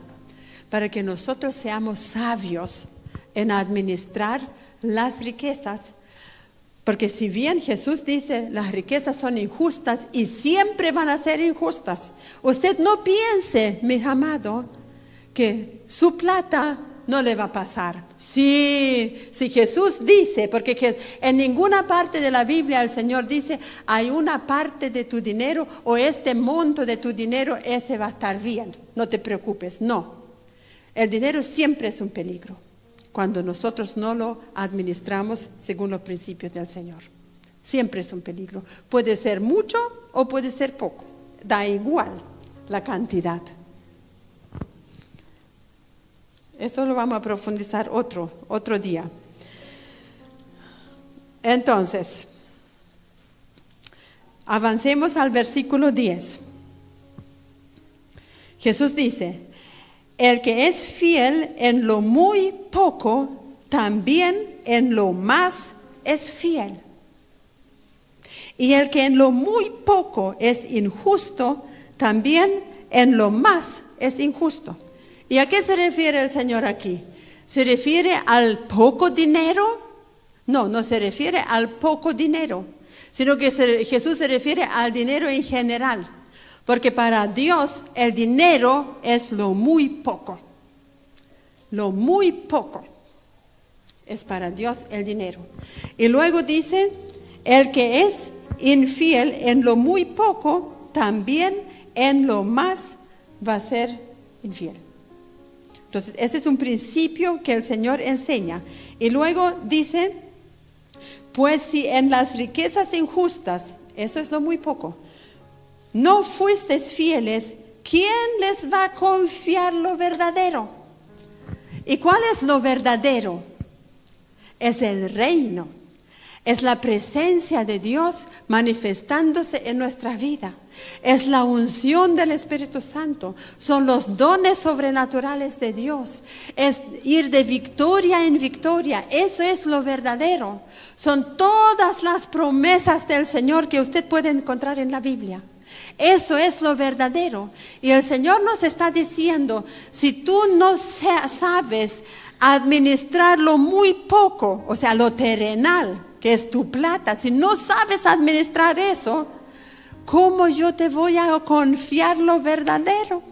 para que nosotros seamos sabios en administrar las riquezas, Porque si bien Jesús dice, las riquezas son injustas y siempre van a ser injustas. Usted no piense, mis amados, que su plata no le va a pasar. Sí, si Jesús dice, porque en ninguna parte de la Biblia el Señor dice, hay una parte de tu dinero o este monto de tu dinero, ese va a estar bien, no te preocupes. No, el dinero siempre es un peligro cuando nosotros no lo administramos según los principios del Señor. Siempre es un peligro. Puede ser mucho o puede ser poco. Da igual la cantidad. Eso lo vamos a profundizar otro día. Entonces, avancemos al versículo 10. Jesús dice, el que es fiel en lo muy poco, también en lo más es fiel. Y el que en lo muy poco es injusto, también en lo más es injusto. ¿Y a qué se refiere el Señor aquí? ¿Se refiere al poco dinero? No, no se refiere al poco dinero, sino que Jesús se refiere al dinero en general. Porque para Dios el dinero es lo muy poco. Lo muy poco es para Dios el dinero. Y luego dice, el que es infiel en lo muy poco, también en lo más va a ser infiel. Entonces, ese es un principio que el Señor enseña. Y luego dice, pues si en las riquezas injustas, eso es lo muy poco, no fuisteis fieles, ¿quién les va a confiar lo verdadero? ¿Y cuál es lo verdadero? Es el reino. Es la presencia de Dios manifestándose en nuestra vida. Es la unción del Espíritu Santo. Son los dones sobrenaturales de Dios. Es ir de victoria en victoria. Eso es lo verdadero. Son todas las promesas del Señor que usted puede encontrar en la Biblia. Eso es lo verdadero. Y el Señor nos está diciendo, si tú no sabes administrar lo muy poco, o sea, lo terrenal, que es tu plata, si no sabes administrar eso, ¿cómo yo te voy a confiar lo verdadero?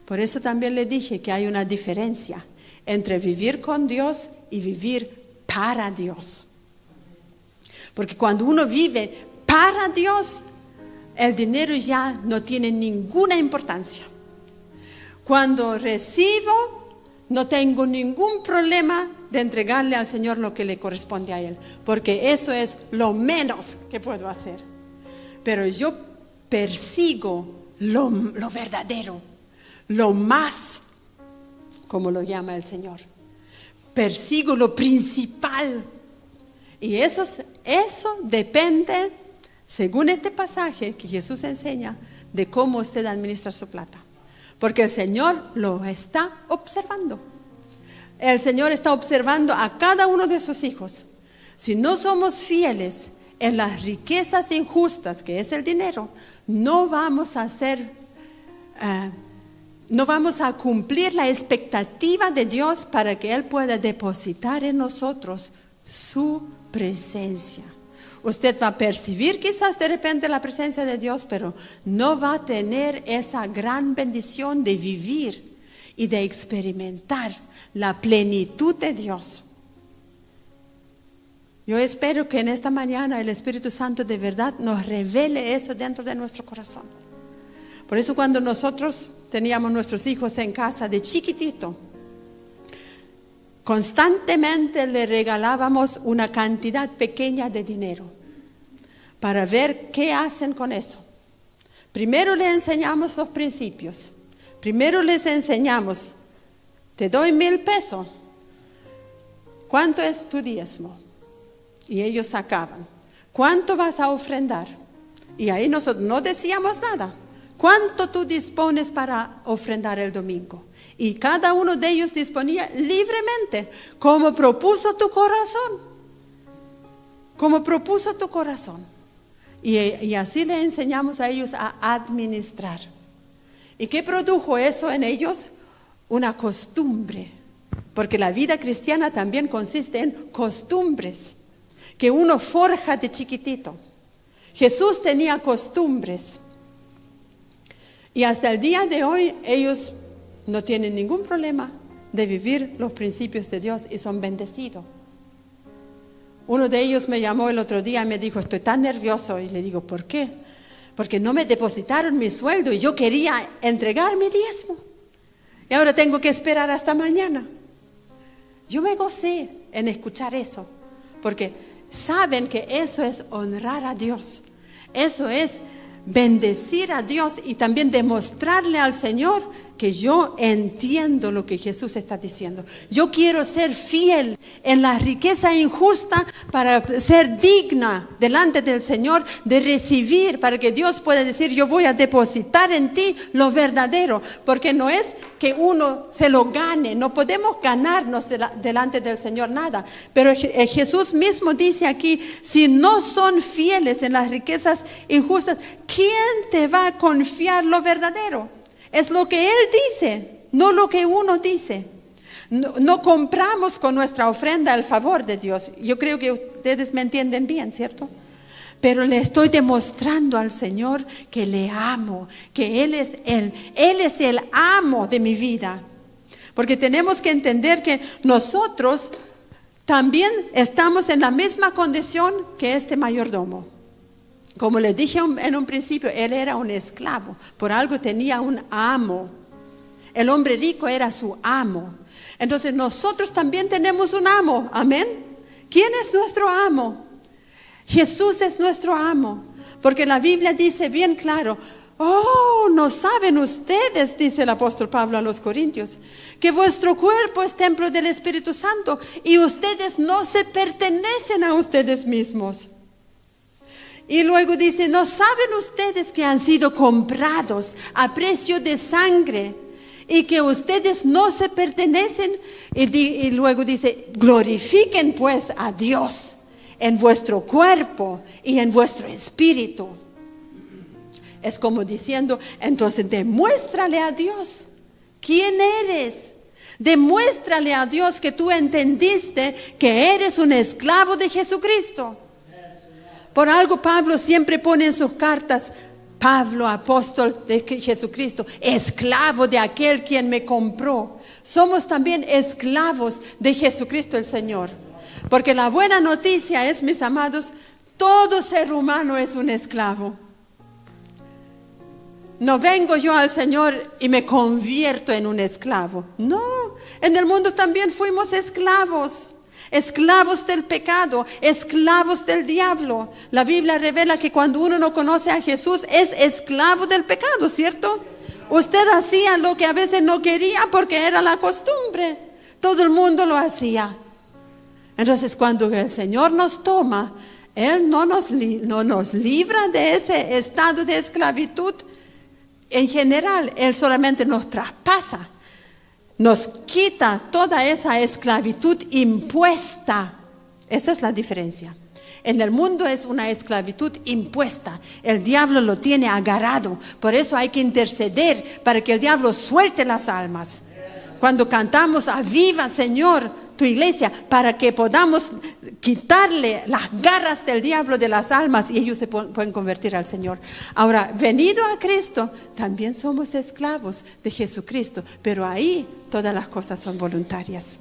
Por eso también le dije que hay una diferencia entre vivir con Dios y vivir para Dios. Porque cuando uno vive para Dios, el dinero ya no tiene ninguna importancia. Cuando recibo, no tengo ningún problema de entregarle al Señor lo que le corresponde a Él, porque eso es lo menos que puedo hacer. Pero yo persigo lo verdadero, lo más, como lo llama el Señor. Persigo lo principal. Y eso depende, según este pasaje que Jesús enseña, de cómo usted administra su plata. Porque el Señor lo está observando. El Señor está observando a cada uno de sus hijos. Si no somos fieles en las riquezas injustas, que es el dinero, no vamos a cumplir la expectativa de Dios para que Él pueda depositar en nosotros su presencia. Usted va a percibir quizás de repente la presencia de Dios, pero no va a tener esa gran bendición de vivir y de experimentar la plenitud de Dios. Yo espero que en esta mañana el Espíritu Santo de verdad nos revele eso dentro de nuestro corazón. Por eso cuando nosotros teníamos nuestros hijos en casa de chiquitito, constantemente le regalábamos una cantidad pequeña de dinero para ver qué hacen con eso. Primero le enseñamos los principios. Primero les enseñamos, te doy 1,000 pesos. ¿Cuánto es tu diezmo? Y ellos sacaban. ¿Cuánto vas a ofrendar? Y ahí nosotros no decíamos nada. ¿Cuánto tú dispones para ofrendar el domingo? Y cada uno de ellos disponía libremente, como propuso tu corazón. Como propuso tu corazón. Y así le enseñamos a ellos a administrar. ¿Y qué produjo eso en ellos? Una costumbre Porque la vida cristiana también consiste en costumbres que uno forja de chiquitito. Jesús tenía costumbres. Y hasta el día de hoy ellos no tienen ningún problema de vivir los principios de Dios y son bendecidos. Uno de ellos me llamó el otro día y me dijo, estoy tan nervioso. Y le digo, ¿por qué? Porque no me depositaron mi sueldo y yo quería entregar mi diezmo. Y ahora tengo que esperar hasta mañana. Yo me gocé en escuchar eso, porque saben que eso es honrar a Dios. Eso es bendecir a Dios y también demostrarle al Señor que yo entiendo lo que Jesús está diciendo. Yo quiero ser fiel en la riqueza injusta para ser digna delante del Señor de recibir, para que Dios pueda decir, yo voy a depositar en ti lo verdadero, porque no es que uno se lo gane, no podemos ganarnos delante del Señor nada, pero Jesús mismo dice aquí, si no son fieles en las riquezas injustas, ¿quién te va a confiar lo verdadero? Es lo que Él dice, no lo que uno dice. No compramos con nuestra ofrenda el favor de Dios. Yo creo que ustedes me entienden bien, ¿cierto? Pero le estoy demostrando al Señor que le amo, que Él es el amo de mi vida. Porque tenemos que entender que nosotros también estamos en la misma condición que este mayordomo. Como les dije en un principio, él era un esclavo, por algo tenía un amo. El hombre rico era su amo. Entonces nosotros también tenemos un amo, amén. ¿Quién es nuestro amo? Jesús es nuestro amo, porque la Biblia dice bien claro, oh, no saben ustedes, dice el apóstol Pablo a los Corintios, que vuestro cuerpo es templo del Espíritu Santo y ustedes no se pertenecen a ustedes mismos. Y luego dice, ¿no saben ustedes que han sido comprados a precio de sangre y que ustedes no se pertenecen? Y luego dice, glorifiquen pues a Dios en vuestro cuerpo y en vuestro espíritu. Es como diciendo, entonces demuéstrale a Dios quién eres. Demuéstrale a Dios que tú entendiste que eres un esclavo de Jesucristo. Por algo Pablo siempre pone en sus cartas, Pablo, apóstol de Jesucristo, esclavo de aquel quien me compró. Somos también esclavos de Jesucristo el Señor. Porque la buena noticia es, mis amados, todo ser humano es un esclavo. No vengo yo al Señor y me convierto en un esclavo. No, en el mundo también fuimos esclavos. Esclavos del pecado, esclavos del diablo. La Biblia revela que cuando uno no conoce a Jesús es esclavo del pecado, ¿cierto? Usted hacía lo que a veces no quería porque era la costumbre. Todo el mundo lo hacía. Entonces cuando el Señor nos toma, Él no nos libra de ese estado de esclavitud. En general, Él solamente nos traspasa. Nos quita toda esa esclavitud impuesta. Esa es la diferencia. En el mundo es una esclavitud impuesta. El diablo lo tiene agarrado. Por eso hay que interceder para que el diablo suelte las almas. Cuando cantamos, aviva Señor tu iglesia, para que podamos quitarle las garras del diablo de las almas y ellos se pueden convertir al Señor. Ahora, venido a Cristo, también somos esclavos de Jesucristo, pero ahí todas las cosas son voluntarias.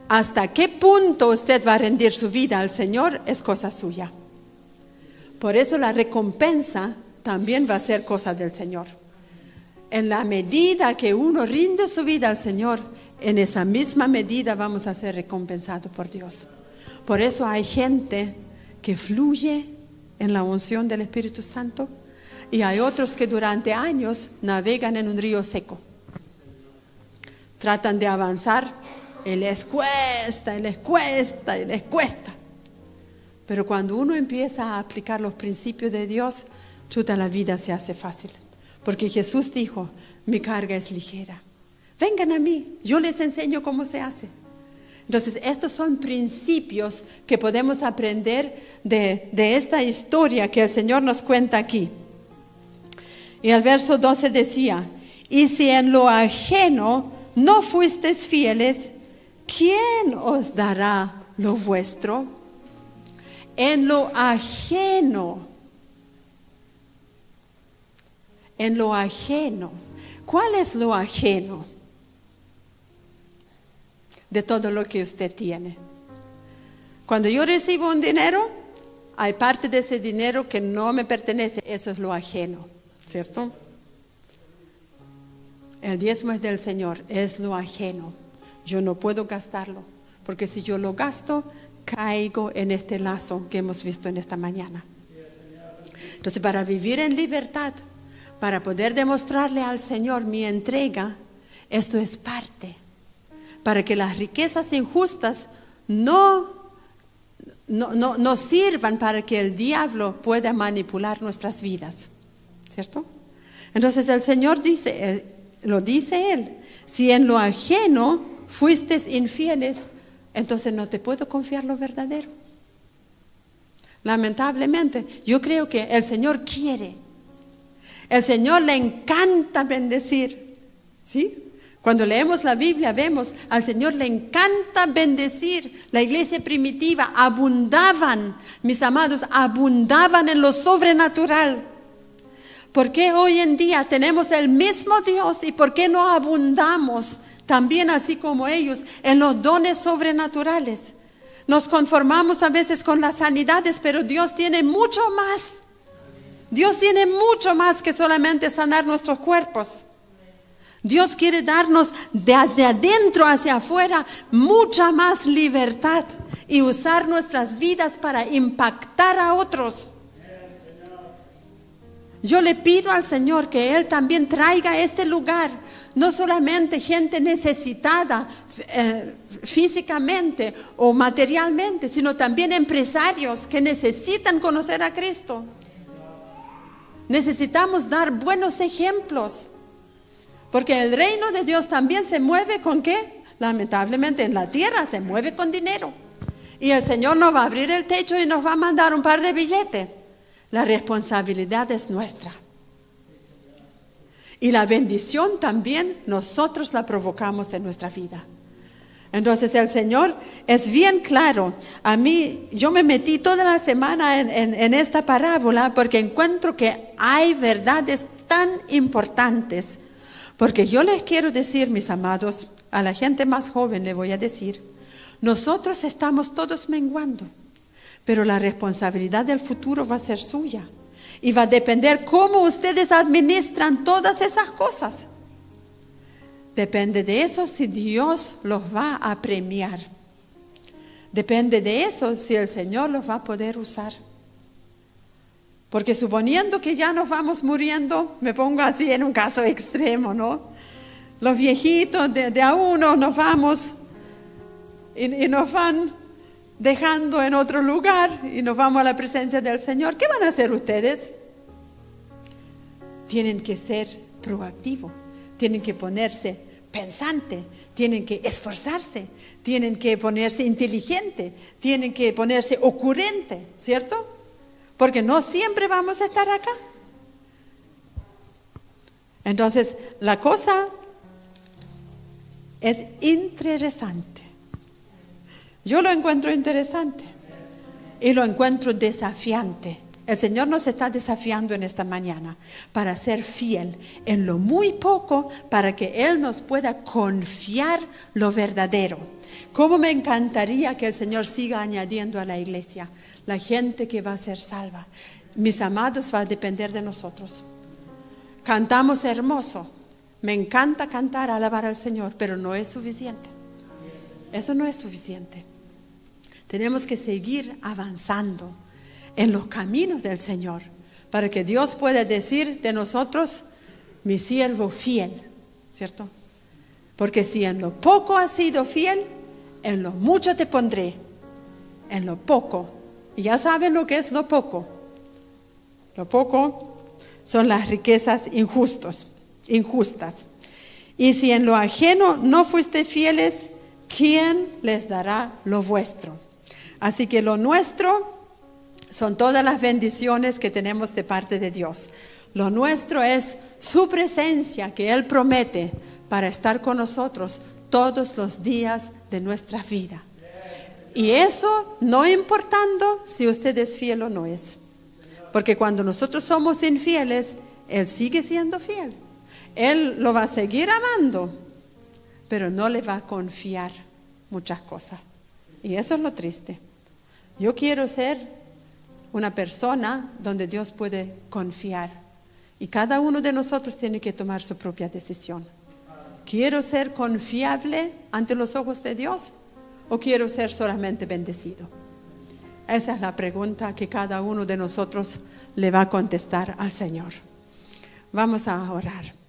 ¿Hasta qué punto usted va a rendir su vida al Señor? Es cosa suya. Por eso la recompensa también va a ser cosa del Señor. En la medida que uno rinde su vida al Señor, en esa misma medida vamos a ser recompensados por Dios. Por eso hay gente que fluye en la unción del Espíritu Santo y hay otros que durante años navegan en un río seco. Tratan de avanzar y les cuesta, y les cuesta, y les cuesta. Pero cuando uno empieza a aplicar los principios de Dios, chuta, la vida se hace fácil. Porque Jesús dijo, mi carga es ligera. Vengan a mí, yo les enseño cómo se hace. Entonces, estos son principios que podemos aprender de esta historia que el Señor nos cuenta aquí. Y el verso 12 decía, y si en lo ajeno no fuisteis fieles, ¿quién os dará lo vuestro? En lo ajeno. En lo ajeno. ¿Cuál es lo ajeno de todo lo que usted tiene? Cuando yo recibo un dinero, hay parte de ese dinero que no me pertenece. Eso es lo ajeno, ¿cierto? El diezmo es del Señor, es lo ajeno. Yo no puedo gastarlo, porque si yo lo gasto, caigo en este lazo que hemos visto en esta mañana. Entonces, para vivir en libertad, para poder demostrarle al Señor mi entrega, esto es parte. Para que las riquezas injustas no sirvan para que el diablo pueda manipular nuestras vidas, ¿cierto? Entonces el Señor dice, lo dice Él, si en lo ajeno fuisteis infieles, entonces no te puedo confiar lo verdadero. Lamentablemente, yo creo que el Señor quiere. El Señor le encanta bendecir, ¿sí? Cuando leemos la Biblia vemos al Señor le encanta bendecir. La iglesia primitiva abundaban, mis amados, abundaban en lo sobrenatural. ¿Por qué hoy en día tenemos el mismo Dios y por qué no abundamos también así como ellos en los dones sobrenaturales? Nos conformamos a veces con las sanidades, pero Dios tiene mucho más. Dios tiene mucho más que solamente sanar nuestros cuerpos. Dios quiere darnos desde adentro hacia afuera mucha más libertad y usar nuestras vidas para impactar a otros. Yo le pido al Señor que Él también traiga a este lugar no solamente gente necesitada físicamente o materialmente, sino también empresarios que necesitan conocer a Cristo. Necesitamos dar buenos ejemplos. Porque el reino de Dios también se mueve ¿con qué? Lamentablemente en la tierra se mueve con dinero. Y el Señor nos va a abrir el techo y nos va a mandar un par de billetes. La responsabilidad es nuestra. Y la bendición también nosotros la provocamos en nuestra vida. Entonces el Señor es bien claro. A mí, yo me metí toda la semana en esta parábola porque encuentro que hay verdades tan importantes. Porque yo les quiero decir, mis amados, a la gente más joven le voy a decir, nosotros estamos todos menguando, pero la responsabilidad del futuro va a ser suya. Y va a depender cómo ustedes administran todas esas cosas. Depende de eso si Dios los va a premiar. Depende de eso si el Señor los va a poder usar. Porque suponiendo que ya nos vamos muriendo, me pongo así en un caso extremo, ¿no? Los viejitos de a uno nos vamos y nos van dejando en otro lugar y nos vamos a la presencia del Señor. ¿Qué van a hacer ustedes? Tienen que ser proactivos, tienen que ponerse pensante, tienen que esforzarse, tienen que ponerse inteligente, tienen que ponerse ocurrente, ¿cierto? Porque no siempre vamos a estar acá. Entonces, la cosa es interesante. Yo lo encuentro interesante y lo encuentro desafiante. El Señor nos está desafiando en esta mañana para ser fiel en lo muy poco, para que Él nos pueda confiar lo verdadero. ¿Cómo me encantaría que el Señor siga añadiendo a la iglesia la gente que va a ser salva? Mis amados, va a depender de nosotros. Cantamos hermoso. Me encanta cantar, alabar al Señor, pero no es suficiente. Eso no es suficiente. Tenemos que seguir avanzando en los caminos del Señor para que Dios pueda decir de nosotros, mi siervo fiel, ¿cierto? Porque si en lo poco has sido fiel, en lo mucho te pondré. En lo poco. Y ya saben lo que es lo poco. Lo poco son las riquezas injustas. Y si en lo ajeno no fuiste fieles, ¿quién les dará lo vuestro? Así que lo nuestro son todas las bendiciones que tenemos de parte de Dios. Lo nuestro es su presencia que Él promete para estar con nosotros todos los días de nuestra vida. Y eso no importando si usted es fiel o no es. Porque cuando nosotros somos infieles, Él sigue siendo fiel. Él lo va a seguir amando, pero no le va a confiar muchas cosas. Y eso es lo triste. Yo quiero ser una persona donde Dios puede confiar. Y cada uno de nosotros tiene que tomar su propia decisión. ¿Quiero ser confiable ante los ojos de Dios o quiero ser solamente bendecido? Esa es la pregunta que cada uno de nosotros le va a contestar al Señor. Vamos a orar.